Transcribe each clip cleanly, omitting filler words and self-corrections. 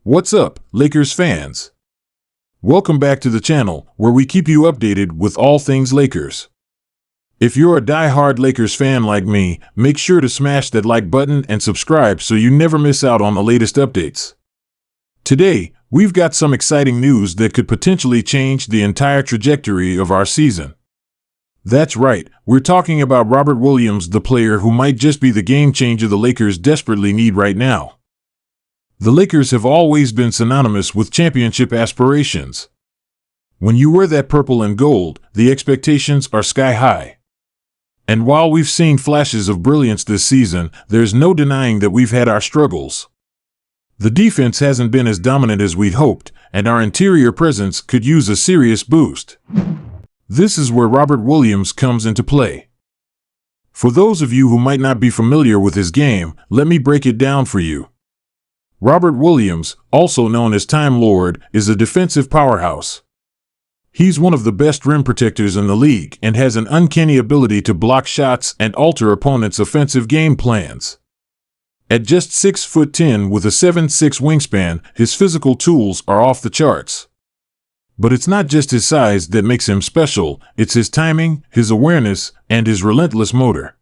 What's up, Lakers fans? Welcome back to the channel, where we keep you updated with all things Lakers. If you're a die-hard Lakers fan like me, make sure to smash that like button and subscribe so you never miss out on the latest updates. Today, we've got some exciting news that could potentially change the entire trajectory of our season. That's right, we're talking about Robert Williams, the player who might just be the game changer the Lakers desperately need right now. The Lakers have always been synonymous with championship aspirations. When you wear that purple and gold, the expectations are sky high. And while we've seen flashes of brilliance this season, there's no denying that we've had our struggles. The defense hasn't been as dominant as we'd hoped, and our interior presence could use a serious boost. This is where Robert Williams comes into play. For those of you who might not be familiar with his game, let me break it down for you. Robert Williams, also known as Time Lord, is a defensive powerhouse. He's one of the best rim protectors in the league and has an uncanny ability to block shots and alter opponents' offensive game plans. At just 6'10" with a 7'6" wingspan, his physical tools are off the charts. But it's not just his size that makes him special, it's his timing, his awareness, and his relentless motor.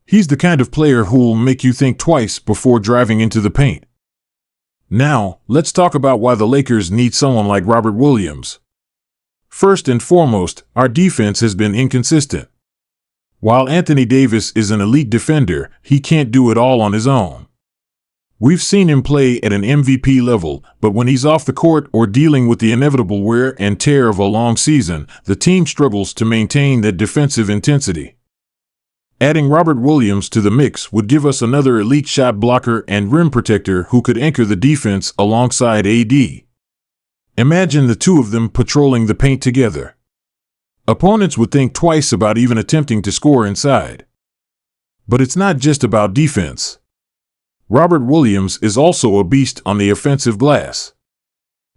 He's the kind of player who'll make you think twice before driving into the paint. Now, let's talk about why the Lakers need someone like Robert Williams. First and foremost, our defense has been inconsistent. While Anthony Davis is an elite defender, he can't do it all on his own. We've seen him play at an MVP level, but when he's off the court or dealing with the inevitable wear and tear of a long season, the team struggles to maintain that defensive intensity. Adding Robert Williams to the mix would give us another elite shot blocker and rim protector who could anchor the defense alongside AD. Imagine the two of them patrolling the paint together. Opponents would think twice about even attempting to score inside. But it's not just about defense. Robert Williams is also a beast on the offensive glass.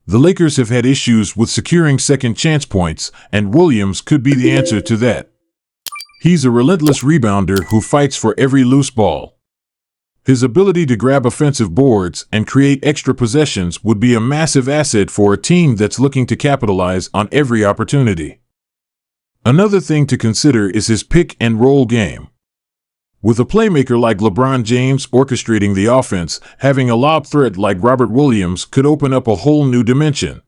The Lakers have had issues with securing second chance points, and Williams could be the answer to that. He's a relentless rebounder who fights for every loose ball. His ability to grab offensive boards and create extra possessions would be a massive asset for a team that's looking to capitalize on every opportunity. Another thing to consider is his pick-and-roll game. With a playmaker like LeBron James orchestrating the offense, having a lob threat like Robert Williams could open up a whole new dimension.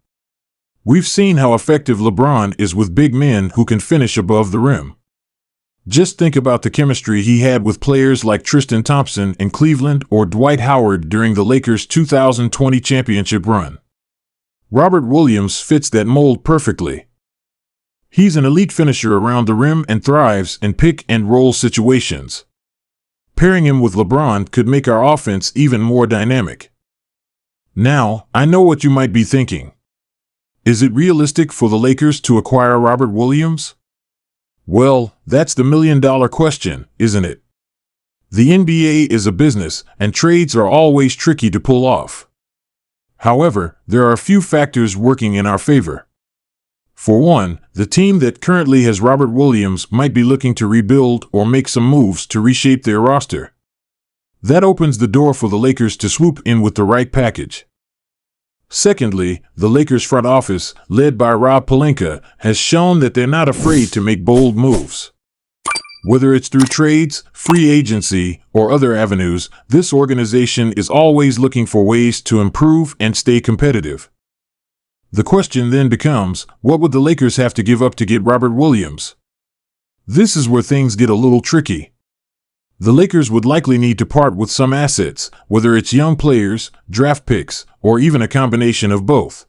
We've seen how effective LeBron is with big men who can finish above the rim. Just think about the chemistry he had with players like Tristan Thompson in Cleveland or Dwight Howard during the Lakers' 2020 championship run. Robert Williams fits that mold perfectly. He's an elite finisher around the rim and thrives in pick-and-roll situations. Pairing him with LeBron could make our offense even more dynamic. Now, I know what you might be thinking. Is it realistic for the Lakers to acquire Robert Williams? Well, that's the million-dollar question, isn't it? The NBA is a business, and trades are always tricky to pull off. However, there are a few factors working in our favor. For one, the team that currently has Robert Williams might be looking to rebuild or make some moves to reshape their roster. That opens the door for the Lakers to swoop in with the right package. Secondly, the Lakers front office, led by Rob Pelinka, has shown that they're not afraid to make bold moves. Whether it's through trades, free agency, or other avenues, this organization is always looking for ways to improve and stay competitive. The question then becomes, what would the Lakers have to give up to get Robert Williams? This is where things get a little tricky. The Lakers would likely need to part with some assets, whether it's young players, draft picks, or even a combination of both.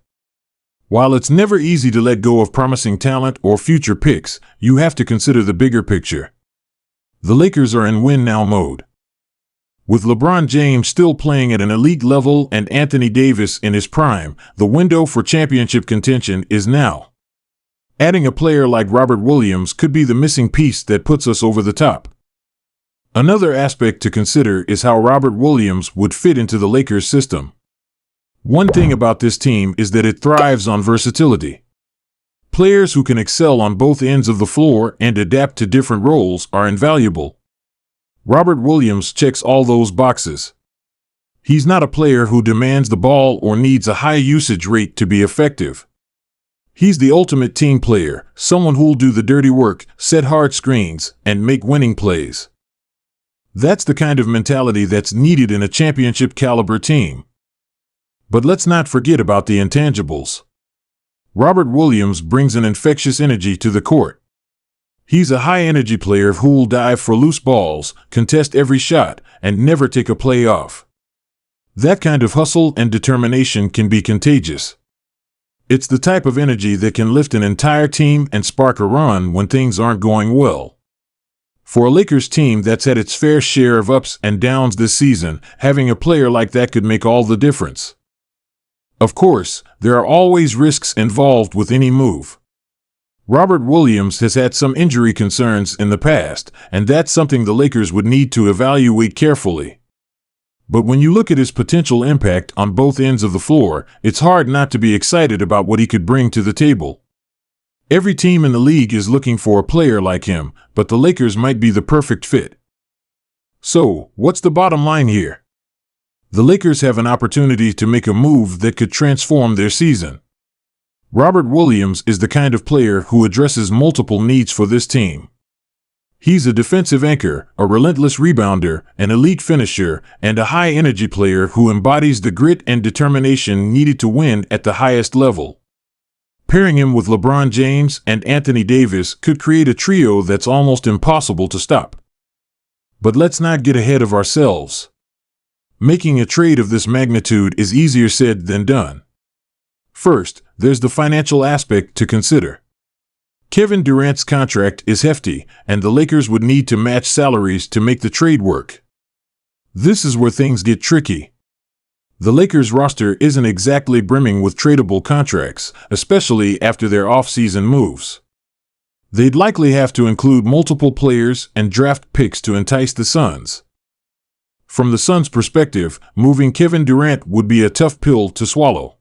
While it's never easy to let go of promising talent or future picks, you have to consider the bigger picture. The Lakers are in win-now mode. With LeBron James still playing at an elite level and Anthony Davis in his prime, the window for championship contention is now. Adding a player like Robert Williams could be the missing piece that puts us over the top. Another aspect to consider is how Robert Williams would fit into the Lakers system. One thing about this team is that it thrives on versatility. Players who can excel on both ends of the floor and adapt to different roles are invaluable. Robert Williams checks all those boxes. He's not a player who demands the ball or needs a high usage rate to be effective. He's the ultimate team player, someone who'll do the dirty work, set hard screens, and make winning plays. That's the kind of mentality that's needed in a championship-caliber team. But let's not forget about the intangibles. Robert Williams brings an infectious energy to the court. He's a high-energy player who'll dive for loose balls, contest every shot, and never take a play off. That kind of hustle and determination can be contagious. It's the type of energy that can lift an entire team and spark a run when things aren't going well. For a Lakers team that's had its fair share of ups and downs this season, having a player like that could make all the difference. Of course, there are always risks involved with any move. Robert Williams has had some injury concerns in the past, and that's something the Lakers would need to evaluate carefully. But when you look at his potential impact on both ends of the floor, it's hard not to be excited about what he could bring to the table. Every team in the league is looking for a player like him, but the Lakers might be the perfect fit. So, what's the bottom line here? The Lakers have an opportunity to make a move that could transform their season. Robert Williams is the kind of player who addresses multiple needs for this team. He's a defensive anchor, a relentless rebounder, an elite finisher, and a high-energy player who embodies the grit and determination needed to win at the highest level. Pairing him with LeBron James and Anthony Davis could create a trio that's almost impossible to stop. But let's not get ahead of ourselves. Making a trade of this magnitude is easier said than done. First, there's the financial aspect to consider. Kevin Durant's contract is hefty, and the Lakers would need to match salaries to make the trade work. This is where things get tricky. The Lakers roster isn't exactly brimming with tradable contracts, especially after their off-season moves. They'd likely have to include multiple players and draft picks to entice the Suns. From the Suns' perspective, moving Kevin Durant would be a tough pill to swallow.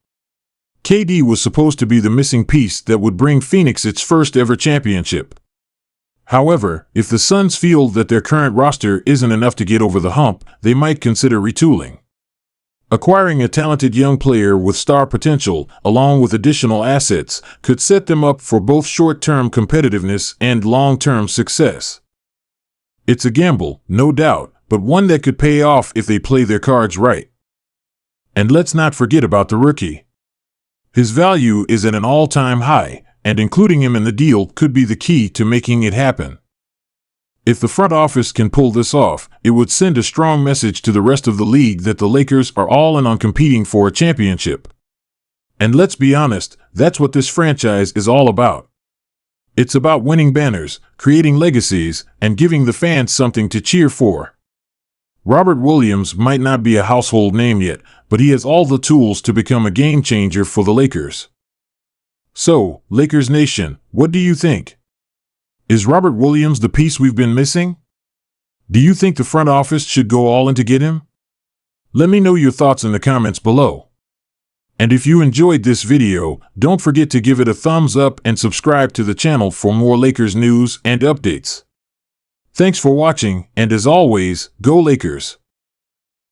KD was supposed to be the missing piece that would bring Phoenix its first-ever championship. However, if the Suns feel that their current roster isn't enough to get over the hump, they might consider retooling. Acquiring a talented young player with star potential, along with additional assets, could set them up for both short-term competitiveness and long-term success. It's a gamble, no doubt, but one that could pay off if they play their cards right. And let's not forget about the rookie. His value is at an all-time high, and including him in the deal could be the key to making it happen. If the front office can pull this off, it would send a strong message to the rest of the league that the Lakers are all in on competing for a championship. And let's be honest, that's what this franchise is all about. It's about winning banners, creating legacies, and giving the fans something to cheer for. Robert Williams might not be a household name yet, but he has all the tools to become a game changer for the Lakers. So, Lakers Nation, what do you think? Is Robert Williams the piece we've been missing? Do you think the front office should go all in to get him? Let me know your thoughts in the comments below. And if you enjoyed this video, don't forget to give it a thumbs up and subscribe to the channel for more Lakers news and updates. Thanks for watching, and as always, go Lakers!